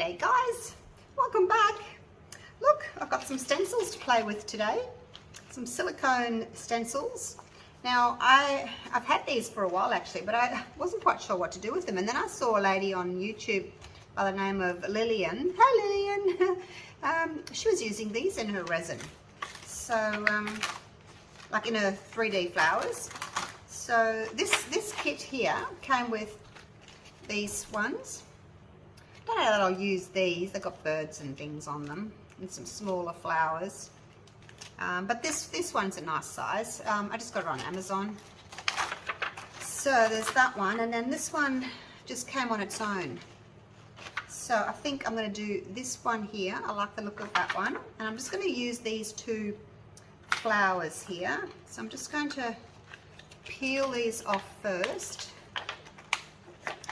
Hey guys, welcome back. Look, I've got some stencils to play with today. Some silicone stencils. Now I've had these for a while actually, but I wasn't quite sure what to do with them. And then I saw a lady on YouTube by the name of Lillian. Hi Lillian. She was using these in her resin. So like in her 3D flowers. So this kit here came with these ones. I don't know that I'll use these. They've got birds and things on them and some smaller flowers. But this one's a nice size. I just got it on Amazon. So there's that one, and then this one just came on its own. So I think I'm going to do this one here. I like the look of that one. And I'm just going to use these two flowers here. So I'm just going to peel these off first.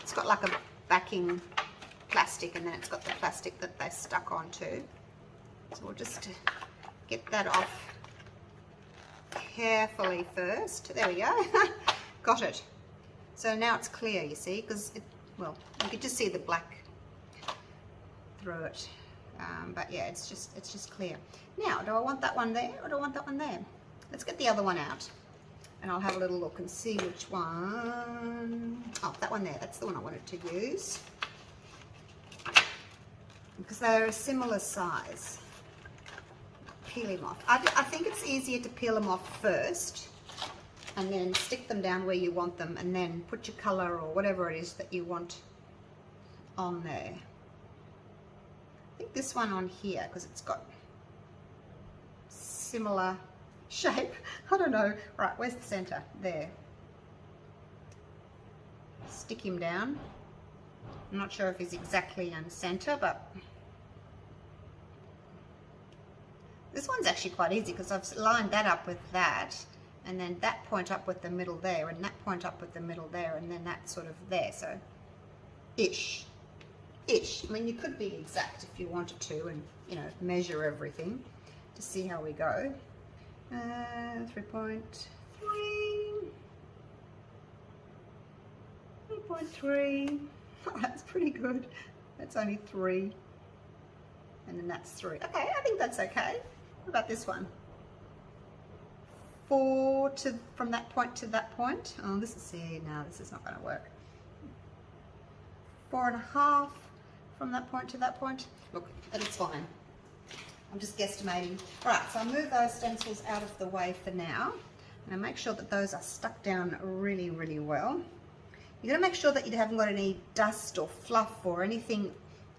It's got like a backing plastic, and then it's got the plastic that they stuck onto. So we'll just get that off carefully first. There we go. Got it. So now it's clear, you see, because well, you could just see the black through it. But yeah, it's just clear. Now, do I want that one there or do I want that one there? Let's get the other one out, and I'll have a little look and see which one. Oh, that one there. That's the one I wanted to use, because they're a similar size. Peel them off. I think it's easier to peel them off first and then stick them down where you want them, and then put your colour or whatever it is that you want on there. I think this one on here, because it's got similar shape. I don't know. Right, where's the centre? There. Stick him down. I'm not sure if he's exactly in centre, but this one's actually quite easy because I've lined that up with that, and then that point up with the middle there, and that point up with the middle there, and then that sort of there. So ish. I mean, you could be exact if you wanted to, and you know, measure everything to see how we go. 3.3, 3.3. Oh, that's pretty good. That's only 3, and then that's 3. Okay, I think that's okay. What about this one? 4 from that point to that point. Oh, this is, see, no, this is not going to work. 4.5 from that point to that point. Look, it's fine. I'm just guesstimating. Right, so I'll move those stencils out of the way for now, and I make sure that those are stuck down really, really well. You're going to make sure that you haven't got any dust or fluff or anything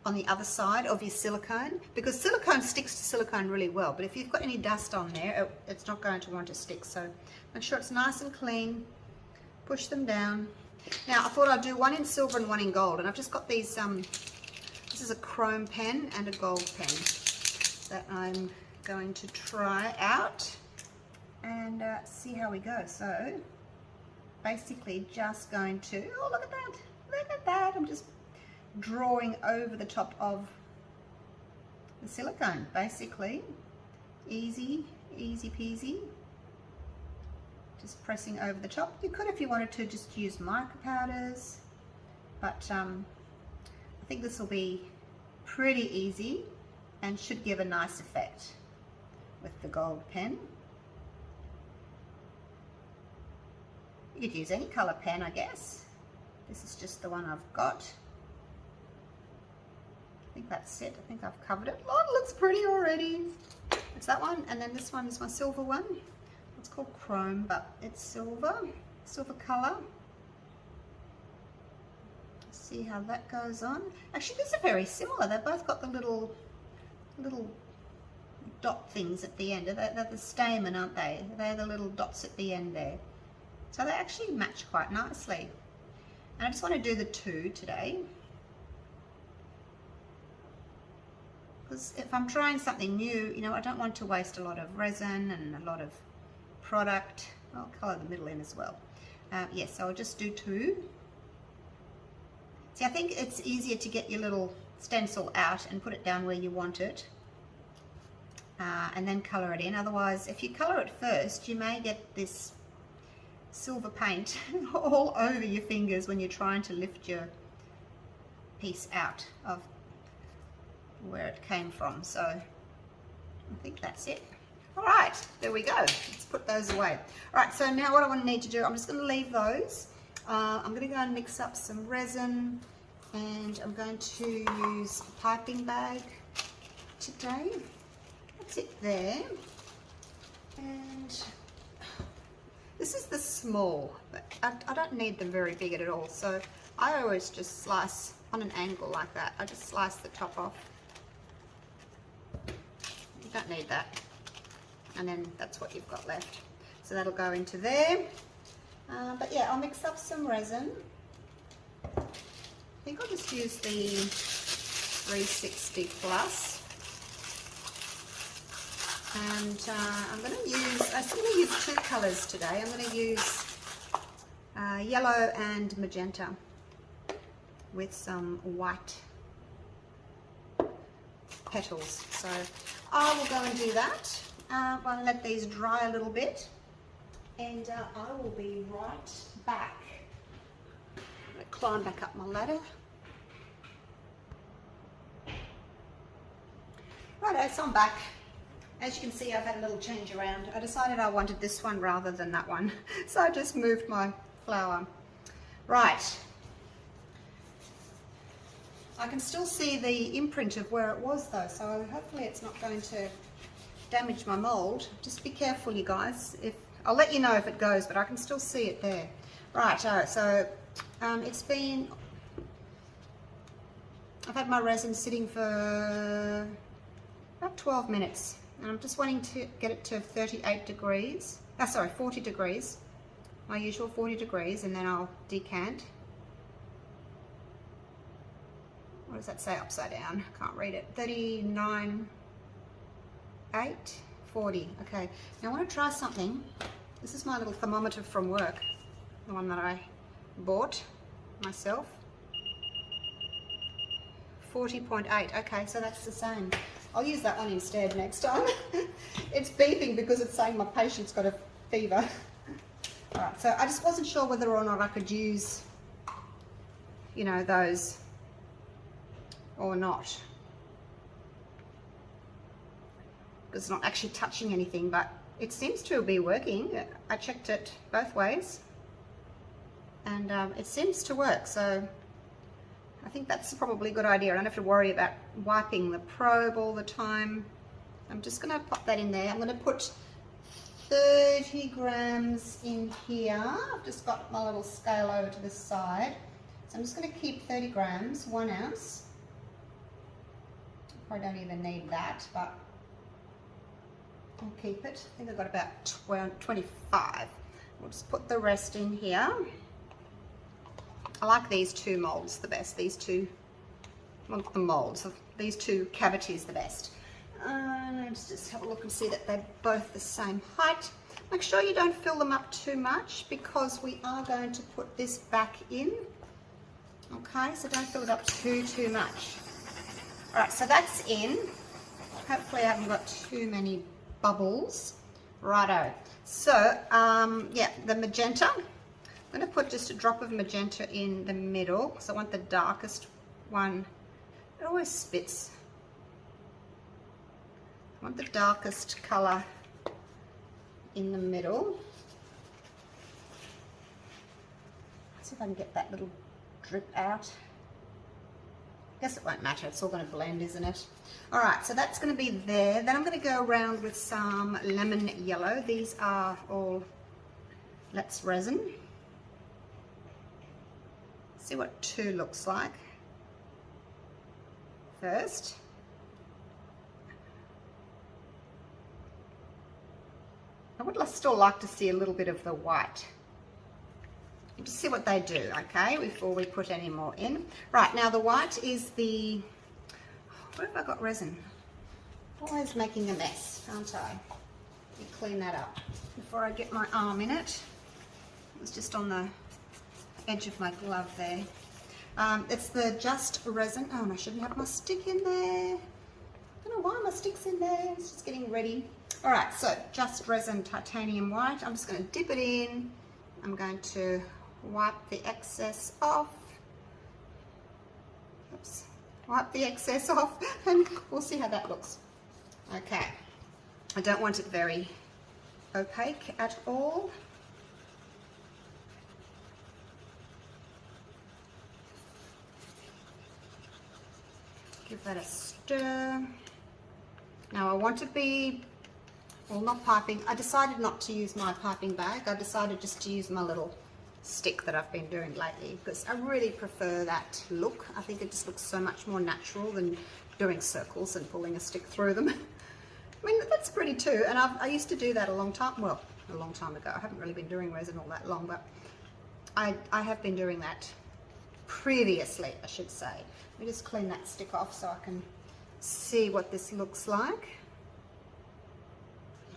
on the other side of your silicone, because silicone sticks to silicone really well, but if you've got any dust on there, it's not going to want to stick. So make sure it's nice and clean. Push them down. Now I thought I'd do one in silver and one in gold, and I've just got these, this is a chrome pen and a gold pen that I'm going to try out and see how we go. So basically just going to, oh, look at that, I'm just drawing over the top of the silicone, basically. Easy peasy. Just pressing over the top. You could, if you wanted to, just use mica powders, but I think this will be pretty easy and should give a nice effect with the gold pen. You could use any colour pen, I guess. This is just the one I've got. I think that's it. I think I've covered it. Oh, it looks pretty already. It's that one, and then this one is my silver one. It's called chrome, but it's silver colour. See how that goes on. Actually, these are very similar. They've both got the little dot things at the end. They're the stamen, aren't they? They're the little dots at the end there. So they actually match quite nicely. And I just want to do the 2 today, because if I'm trying something new, you know, I don't want to waste a lot of resin and a lot of product. I'll colour the middle in as well. Yes, so I'll just do 2. See, I think it's easier to get your little stencil out and put it down where you want it, and then colour it in. Otherwise, if you colour it first, you may get this silver paint all over your fingers when you're trying to lift your piece out of where it came from. So I think that's it. All right, there we go. Let's put those away. All right, so now what I want to need to do, I'm just going to leave those. I'm going to go and mix up some resin, and I'm going to use a piping bag today. That's it there. And this is the small, but I don't need them very big at all. So I always just slice on an angle like that. I just slice the top off. You don't need that. And then that's what you've got left. So that'll go into there. But yeah, I'll mix up some resin. I think I'll just use the 360 plus. And I'm going to use two colours today. I'm going to use yellow and magenta with some white petals. So I will go and do that. I'll let these dry a little bit, and I will be right back. I'm going to climb back up my ladder. Righto, so I'm back. As you can see, I've had a little change around. I decided I wanted this one rather than that one, so I just moved my flower. Right. I can still see the imprint of where it was though, so hopefully it's not going to damage my mold. Just be careful, you guys. I'll let you know if it goes, but I can still see it there. Right, so it's been, I've had my resin sitting for about 12 minutes, and I'm just wanting to get it to 38 degrees. 40 degrees, my usual 40 degrees, and then I'll decant. What does that say upside down? Can't read it. 39. 8, 40. Okay, now I want to try something. This is my little thermometer from work, the one that I bought myself. 40.8. Okay, so that's the same. I'll use that one instead next time. It's beeping because it's saying my patient's got a fever. All right, so I just wasn't sure whether or not I could use, you know, those or not. It's not actually touching anything, but it seems to be working. I checked it both ways, and it seems to work, so I think that's probably a good idea. I don't have to worry about wiping the probe all the time. I'm just going to pop that in there. I'm going to put 30 grams in here. I've just got my little scale over to the side, so I'm just going to keep 30 grams, 1 ounce. I don't even need that, but I'll keep it. I think I've got about 25. We'll just put the rest in here. I like these two molds the best. These two, not the molds, these two cavities the best. Let's just have a look and see that they're both the same height. Make sure you don't fill them up too much because we are going to put this back in. Okay, so don't fill it up too much. All right, so that's in. Hopefully I haven't got too many bubbles. Righto. So yeah, the magenta, I'm going to put just a drop of magenta in the middle because I want the darkest one. It always spits. I want the darkest color in the middle. Let's see if I can get that little drip out. I guess it won't matter, it's all going to blend, isn't it? All right, so that's going to be there. Then I'm going to go around with some lemon yellow. These are all Let's Resin. See what 2 looks like first. I would still like to see a little bit of the white. Just see what they do, okay, before we put any more in. Right, now the white is the, where have I got resin? Always making a mess, aren't I? Let me clean that up before I get my arm in it. It was just on the edge of my glove there. It's the Just Resin. Oh, and I shouldn't have my stick in there. I don't know why my stick's in there. It's just getting ready. All right, so Just Resin Titanium White. I'm just going to dip it in. I'm going to wipe the excess off. Oops. wipe the excess off, and we'll see how that looks. Okay, I don't want it very opaque at all. Give that a stir. Now I want to be, well, not piping. I decided not to use my piping bag. I decided just to use my little stick that I've been doing lately, because I really prefer that look. I think it just looks so much more natural than doing circles and pulling a stick through them. I mean, that's pretty too, and I used to do that a long time ago. I haven't really been doing resin all that long, but I have been doing that previously, I should say. Let me just clean that stick off so I can see what this looks like.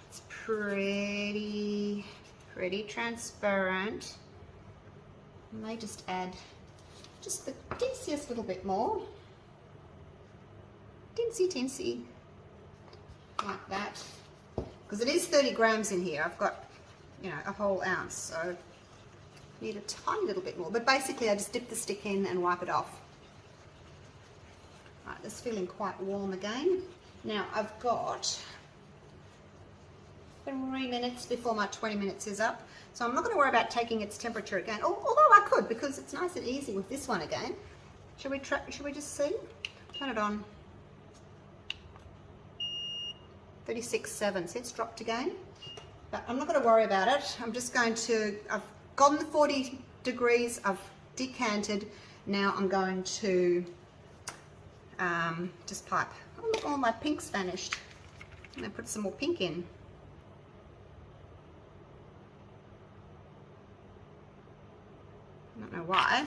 It's pretty transparent. I may just add just the teeniest little bit more. Teensy, like that. Because it is 30 grams in here. I've got, you know, a whole ounce, so I need a tiny little bit more. But basically I just dip the stick in and wipe it off. Right, it's feeling quite warm again. Now I've got 3 minutes before my 20 minutes is up. So I'm not going to worry about taking its temperature again, although I could, because it's nice and easy with this one again. Should we just see? Turn it on. 36.7, so it's dropped again. But I'm not going to worry about it. I'm just going to, I've gotten the 40 degrees, I've decanted. Now I'm going to just pipe. Oh look, all my pink's vanished. I'm going to put some more pink in. I don't know why.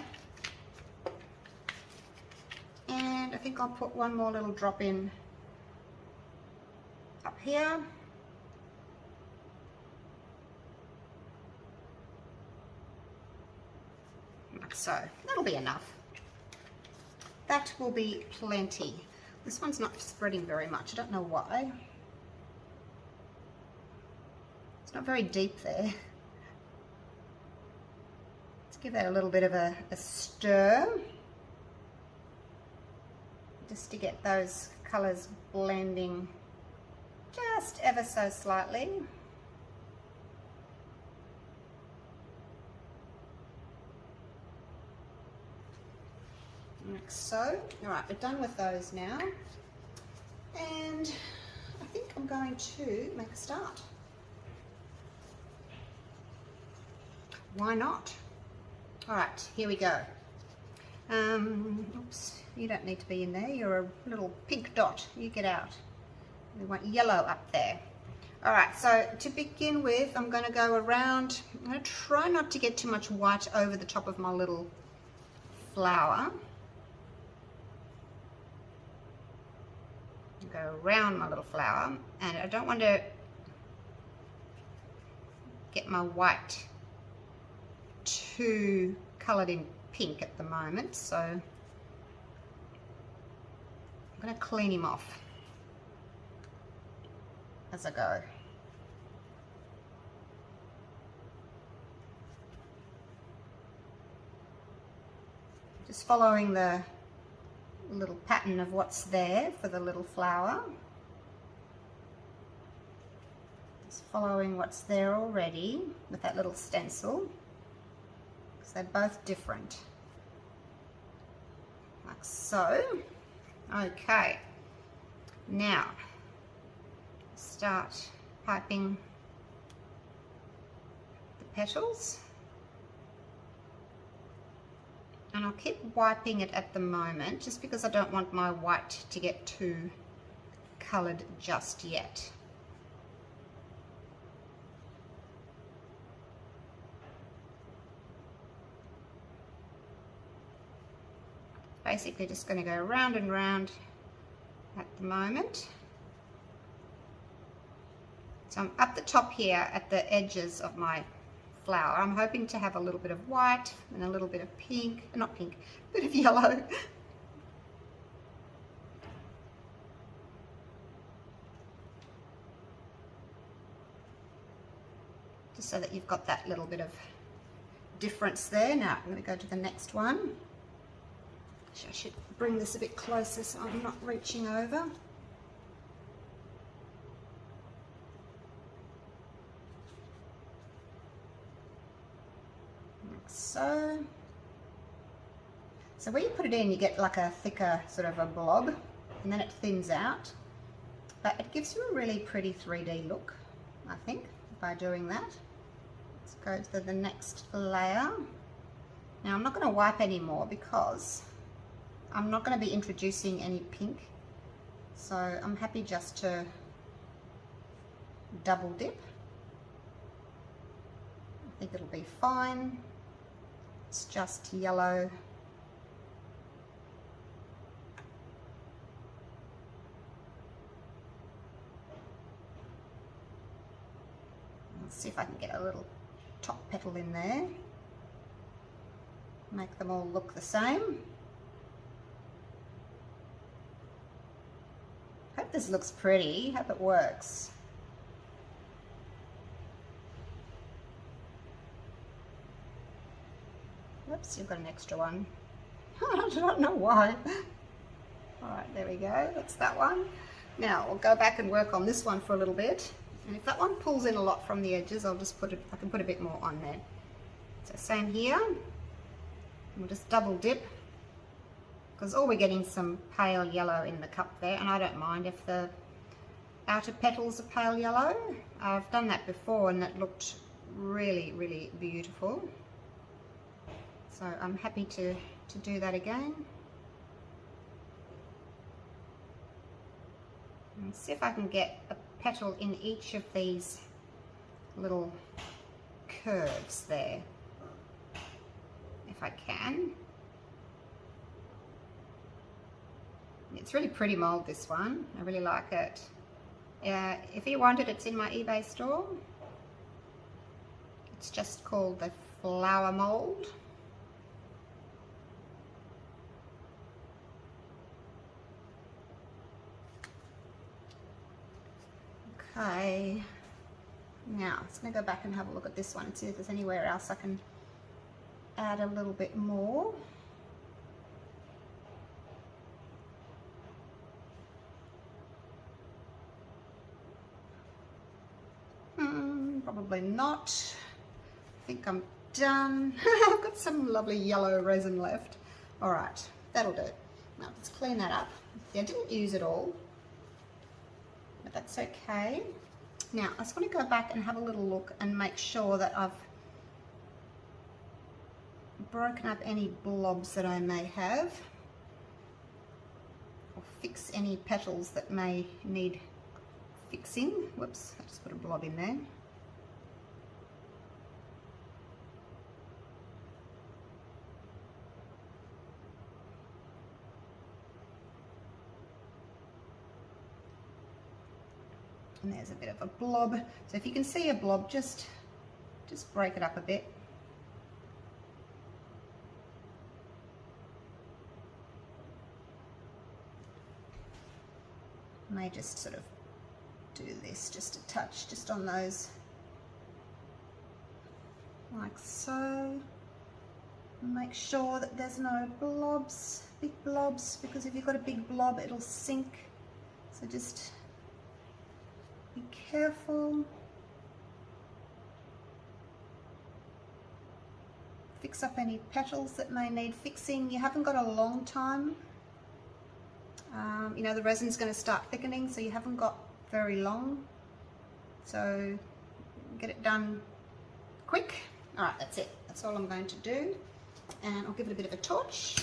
And I think I'll put one more little drop in up here. Like so. That'll be enough. That will be plenty. This one's not spreading very much. I don't know why. It's not very deep there. Let's give that a little bit of a stir, just to get those colours blending just ever so slightly. Like so. Alright, we're done with those now. And I think I'm going to make a start. Why not? Alright, here we go. Oops, you don't need to be in there. You're a little pink dot. You get out. We want yellow up there. Alright, so to begin with, I'm going to go around. I'm going to try not to get too much white over the top of my little flower. Go around my little flower, and I don't want to get my white too coloured in pink at the moment, so I'm going to clean him off as I go. Just following the little pattern of what's there for the little flower. Just following what's there already with that little stencil, because they're both different. Like so. Okay. Now, start piping the petals. And I'll keep wiping it at the moment, just because I don't want my white to get too coloured just yet. Basically just going to go round and round at the moment. So I'm up the top here at the edges of my flower. I'm hoping to have a little bit of white and a little bit of pink, not pink, a bit of yellow. Just so that you've got that little bit of difference there. Now I'm going to go to the next one. I should bring this a bit closer so I'm not reaching over. Like so. So where you put it in, you get like a thicker sort of a blob, and then it thins out. But it gives you a really pretty 3D look, I think, by doing that. Let's go to the next layer. Now I'm not going to wipe anymore because I'm not going to be introducing any pink. So I'm happy just to double dip. I think it'll be fine. It's just yellow. Let's see if I can get a little top petal in there. Make them all look the same. Hope this looks pretty. Hope it works. Oops, you've got an extra one. I don't know why. Alright, there we go. That's that one. Now we'll go back and work on this one for a little bit. And if that one pulls in a lot from the edges, I'll just put it, I can put a bit more on there. So same here. We'll just double dip, because all we're getting some pale yellow in the cup there, and I don't mind if the outer petals are pale yellow. I've done that before and it looked really, really beautiful. So I'm happy to do that again. And see if I can get a petal in each of these little curves there, if I can. It's really pretty mold, this one. I really like it. If you want it, it's in my eBay store. It's just called the flower mold. Okay, now I'm just going to go back and have a look at this one and see if there's anywhere else I can add a little bit more. Probably not. I think I'm done. I've got some lovely yellow resin left. All right, that'll do. Now let's clean that up. See, I didn't use it all, but that's okay. Now I just want to go back and have a little look and make sure that I've broken up any blobs that I may have, or fix any petals that may need fixing. Whoops, I just put a blob in there. And there's a bit of a blob. So if you can see a blob, just break it up a bit. I may just sort of do this just a touch, just on those, like so. Make sure that there's no blobs, big blobs, because if you've got a big blob, it'll sink. So just be careful. Fix up any petals that may need fixing. You haven't got a long time. You know, the resin's going to start thickening, so you haven't got very long. So get it done quick. All right, that's it. That's all I'm going to do. And I'll give it a bit of a torch.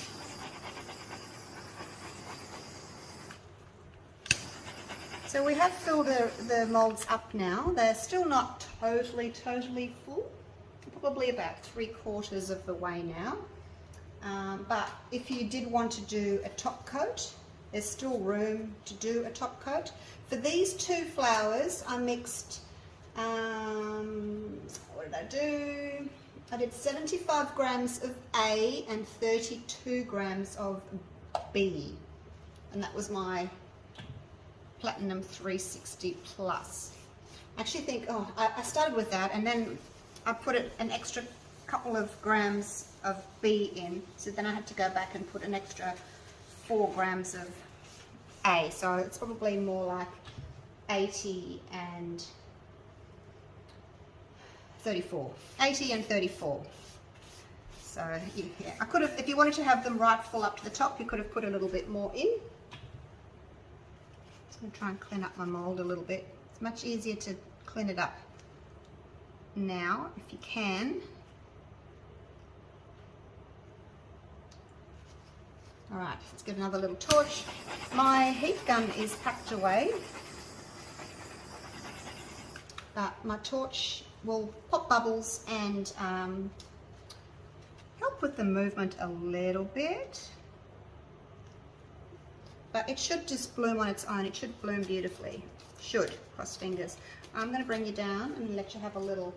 So we have filled the molds up now. They're still not totally full. Probably about 3/4 of the way now. But if you did want to do a top coat, there's still room to do a top coat. For these two flowers, I mixed, what did I do? I did 75 grams of A and 32 grams of B. And that was my Platinum 360 Plus. I actually think, I started with that and then I put it an extra couple of grams of B in, so then I had to go back and put an extra 4 grams of A, so it's probably more like 80 and 34. 80 and 34. So yeah, I could have, if you wanted to have them right full up to the top, you could have put a little bit more in. Just going to try and clean up my mold a little bit. It's much easier to clean it up now if you can. All right, let's give another little torch. My heat gun is packed away, but my torch will pop bubbles and help with the movement a little bit. But it should just bloom on its own. It should bloom beautifully. Should, cross fingers. I'm going to bring you down and let you have a little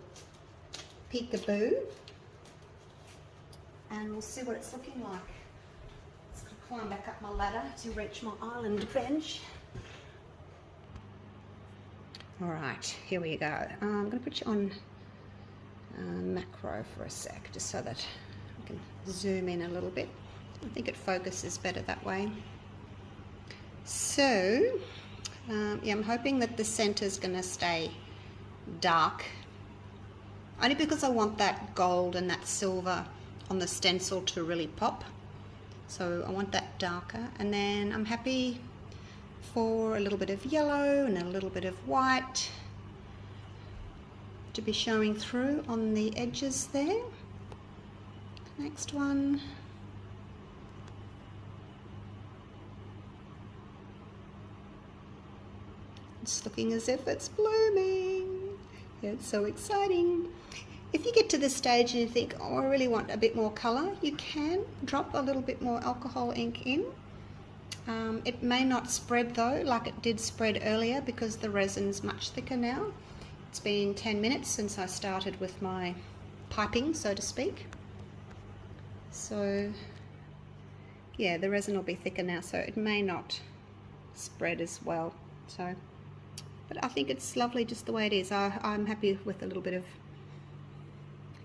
peekaboo. And we'll see what it's looking like. Just going to climb back up my ladder to reach my island bench. Alright, here we go. I'm going to put you on macro for a sec, just so that I can zoom in a little bit. I think it focuses better that way. So, yeah, I'm hoping that the center is going to stay dark, only because I want that gold and that silver on the stencil to really pop. So I want that darker, and then I'm happy for a little bit of yellow and a little bit of white to be showing through on the edges there. Next one. It's looking as if it's blooming. It's so exciting. If you get to this stage and you think, oh, I really want a bit more colour, you can drop a little bit more alcohol ink in. It may not spread though, like it did spread earlier, because the resin's much thicker now. It's been 10 minutes since I started with my piping, so to speak. So yeah, the resin will be thicker now, so it may not spread as well. So, but I think it's lovely just the way it is. I'm happy with a little bit of,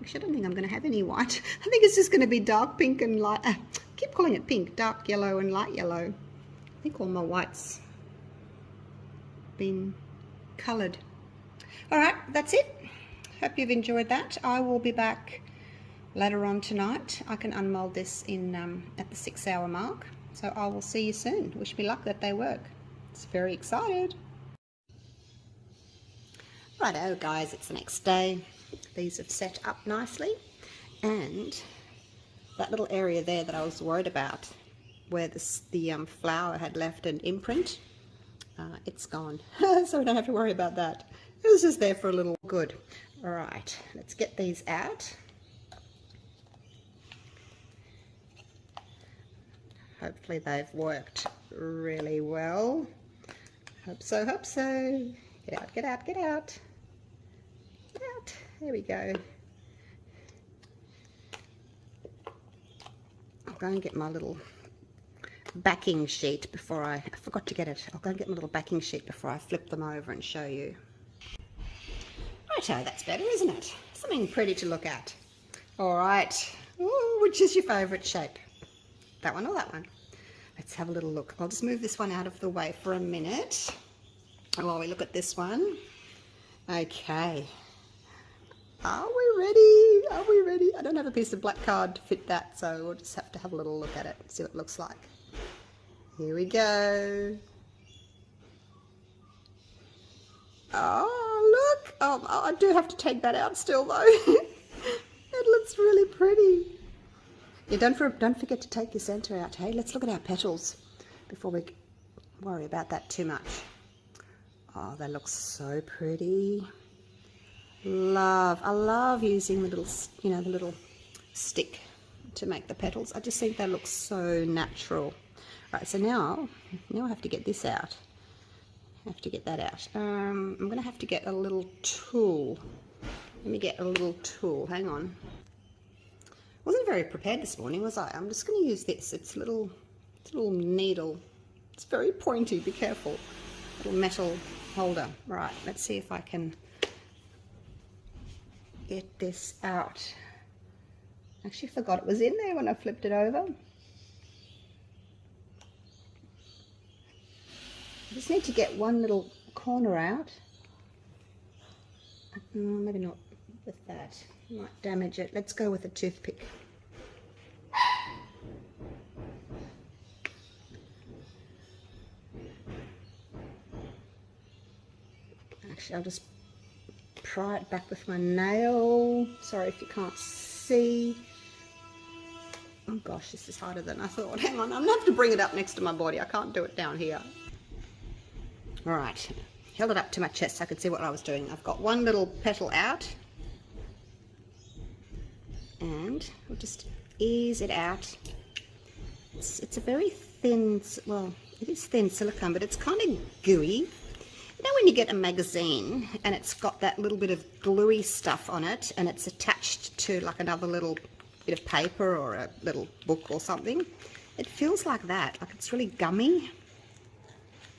actually I don't think I'm going to have any white. I think it's just going to be dark pink and light, I keep calling it pink, dark yellow and light yellow. I think all my whites been coloured. Alright, that's it. Hope you've enjoyed that. I will be back later on tonight. I can unmold this in at the 6-hour mark. So I will see you soon. Wish me luck that they work. It's very excited. Righto guys, it's the next day. These have set up nicely, and that little area there that I was worried about, where the flower had left an imprint, it's gone. So we don't have to worry about that. It was just there for a little good. All right, let's get these out. Hopefully they've worked really well. Hope so, hope so. Get out, get out, get out. Get out. There we go. I'll go and get my little backing sheet before I forgot to get it. I'll go and get my little backing sheet before I flip them over and show you. Righto, that's better, isn't it? Something pretty to look at. All right. Ooh, which is your favourite shape? That one or that one? Let's have a little look. I'll just move this one out of the way for a minute while we look at this one. Okay. Are we ready? Are we ready? I don't have a piece of black card to fit that, so we'll just have to have a little look at it and see what it looks like. Here we go. Oh, look. Oh, I do have to take that out still, though. It looks really pretty. Yeah, don't forget to take your centre out, hey? Let's look at our petals before we worry about that too much. Oh, that looks so pretty. I love using the little, you know, the little stick to make the petals. I just think they look so natural. Right, so now I have to get this out. I have to get that out. I'm going to have to get a little tool. Let me get a little tool. Hang on. Wasn't very prepared this morning, was I? I'm just going to use this. It's a little needle. It's very pointy. Be careful. Little metal holder. Right. Let's see if I can get this out. Actually forgot it was in there when I flipped it over. I just need to get one little corner out. Maybe not with that. Might damage it. Let's go with a toothpick. Actually, I'll just pry it back with my nail. Sorry if you can't see. Oh gosh, this is harder than I thought. Hang on, I'm gonna have to bring it up next to my body. I can't do it down here. All right, held it up to my chest so I could see what I was doing. I've got one little petal out, and we'll just ease it out. It's a very thin, well, it is thin silicone, but it's kind of gooey. You know when you get a magazine and it's got that little bit of gluey stuff on it and it's attached to like another little bit of paper or a little book or something? It feels like that, like it's really gummy.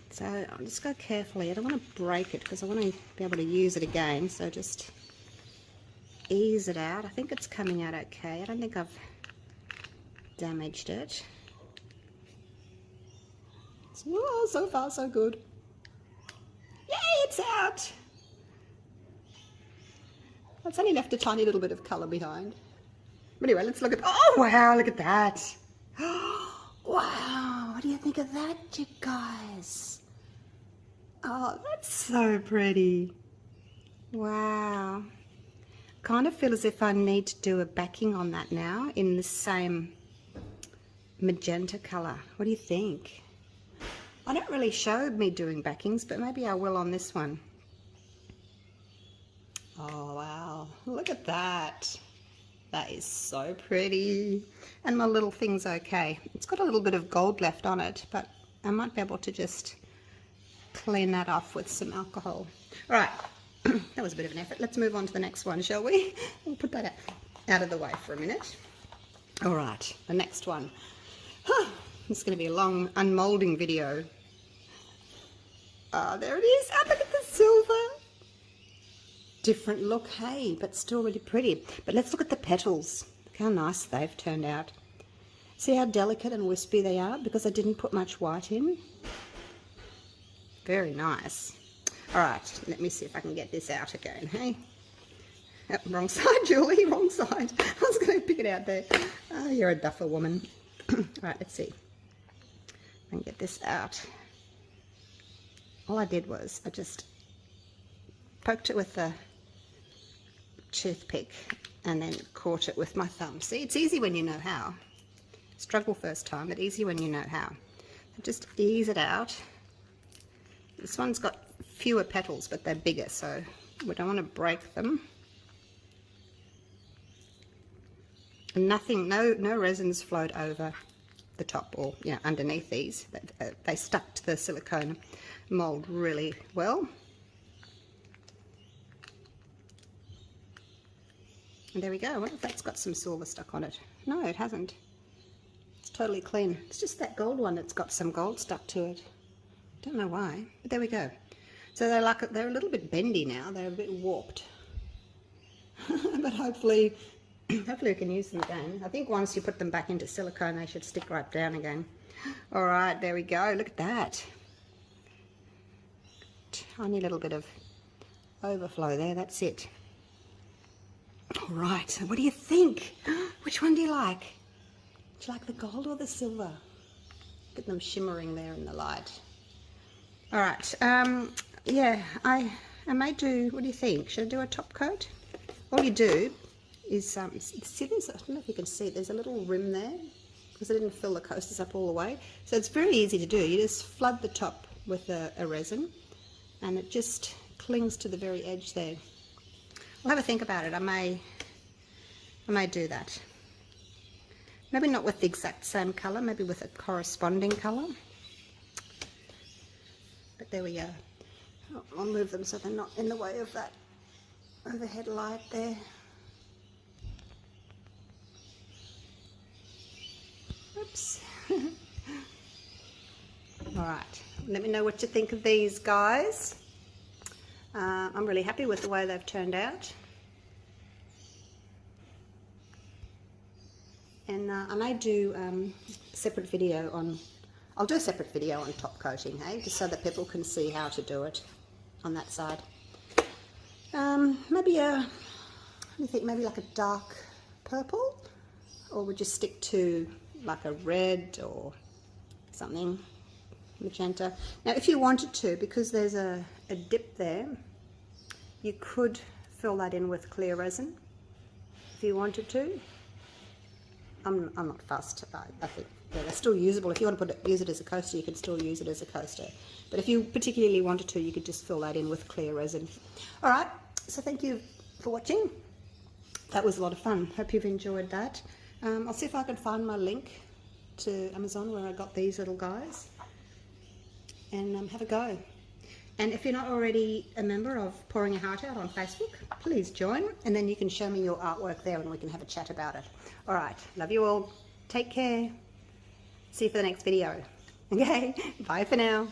So I'll just go carefully. I don't want to break it because I want to be able to use it again. So just ease it out. I think it's coming out okay. I don't think I've damaged it. Oh, so far so good. Yay, it's out! It's only left a tiny little bit of colour behind. But anyway, let's look at... Oh, wow, look at that. Wow, what do you think of that, you guys? Oh, that's so pretty. Wow. Kind of feel as if I need to do a backing on that now in the same magenta colour. What do you think? I don't really show me doing backings, but maybe I will on this one. Oh, wow. Look at that. That is so pretty. And my little thing's okay. It's got a little bit of gold left on it, but I might be able to just clean that off with some alcohol. All right. That was a bit of an effort. Let's move on to the next one, shall we? We'll put that out of the way for a minute. All right. The next one. It's going to be a long unmolding video. Oh, there it is. Oh, look at the silver. Different look, hey, but still really pretty. But let's look at the petals. Look how nice they've turned out. See how delicate and wispy they are because I didn't put much white in. Very nice. All right, let me see if I can get this out again, hey? Oh, wrong side, Julie, wrong side. I was going to pick it out there. Oh, you're a duffer woman. All right, let's see. I can get this out. All I did was I just poked it with the toothpick and then caught it with my thumb. See, it's easy when you know how. Struggle first time, but easy when you know how. So just ease it out. This one's got fewer petals, but they're bigger, so we don't want to break them. And nothing, no resins flowed over the top or underneath these. They stuck to the silicone mold really well. And there we go. I wonder if that's got some silver stuck on it. No, it hasn't. It's totally clean. It's just that gold one that's got some gold stuck to it. Don't know why, but there we go. So they're a little bit bendy now. They're a bit warped. But hopefully we can use them again. I think once you put them back into silicone, they should stick right down again. All right, there we go. Look at that. Tiny little bit of overflow there. That's it. All right, so what do you think? Which one do you like? Do you like the gold or the silver? Look at them shimmering there in the light. All right, yeah, I may do, what do you think? Should I do a top coat? All you do is, see there's, I don't know if you can see, there's a little rim there because I didn't fill the coasters up all the way. So it's very easy to do. You just flood the top with a resin and it just clings to the very edge there. I'll have a think about it. I may do that. Maybe not with the exact same colour, maybe with a corresponding colour. But there we go. I'll move them so they're not in the way of that overhead light there. Oops. All right, let me know what you think of these guys. I'm really happy with the way they've turned out. And I may do a separate video on, I'll do a separate video on top coating, hey, just so that people can see how to do it on that side. Maybe what do you think, maybe like a dark purple, or would you stick to like a red or something, magenta? Now if you wanted to, because there's a dip there, you could fill that in with clear resin if you wanted to. I'm not fussed. I think they're still usable. If you want to use it as a coaster, you can still use it as a coaster. But if you particularly wanted to, you could just fill that in with clear resin. All right, so thank you for watching. That was a lot of fun. Hope you've enjoyed that. I'll see if I can find my link to Amazon where I got these little guys, and have a go. And if you're not already a member of Pouring a Heart Out on Facebook, please join, and then you can show me your artwork there and we can have a chat about it. All right, love you all. Take care. See you for the next video. Okay, bye for now.